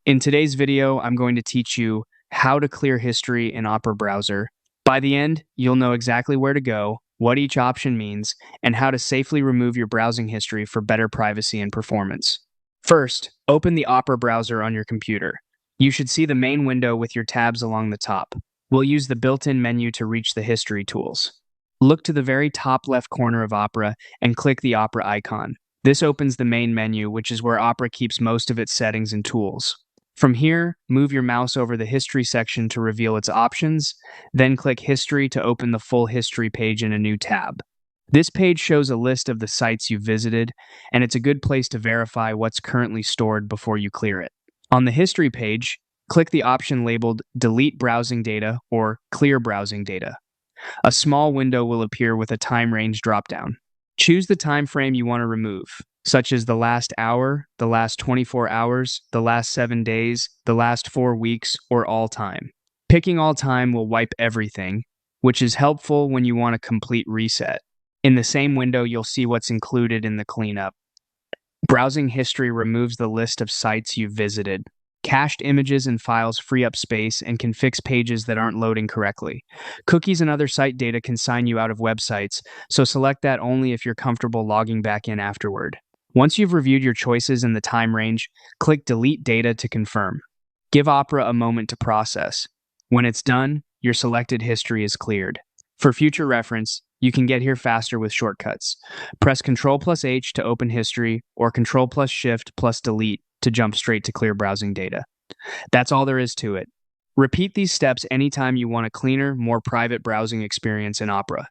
In today's video, I'm going to teach you how to clear history in Opera browser. By the end, you'll know exactly where to go, what each option means, and how to safely remove your browsing history for better privacy and performance. First, open the Opera browser on your computer. You should see the main window with your tabs along the top. We'll use the built-in menu to reach the history tools. Look to the very top left corner of Opera and click the Opera icon. This opens the main menu, which is where Opera keeps most of its settings and tools. From here, move your mouse over the History section to reveal its options, then click History to open the full history page in a new tab. This page shows a list of the sites you've visited, and it's a good place to verify what's currently stored before you clear it. On the History page, click the option labeled Delete Browsing Data or Clear Browsing Data. A small window will appear with a time range dropdown. Choose the time frame you want to remove, such as the last hour, the last 24 hours, the last 7 days, the last 4 weeks, or all time. Picking all time will wipe everything, which is helpful when you want a complete reset. In the same window, you'll see what's included in the cleanup. Browsing history removes the list of sites you've visited. Cached images and files free up space and can fix pages that aren't loading correctly. Cookies and other site data can sign you out of websites, so select that only if you're comfortable logging back in afterward. Once you've reviewed your choices in the time range, click Delete Data to confirm. Give Opera a moment to process. When it's done, your selected history is cleared. For future reference, you can get here faster with shortcuts. Press Ctrl+H to open history, or Ctrl+Shift+Delete to jump straight to clear browsing data. That's all there is to it. Repeat these steps anytime you want a cleaner, more private browsing experience in Opera.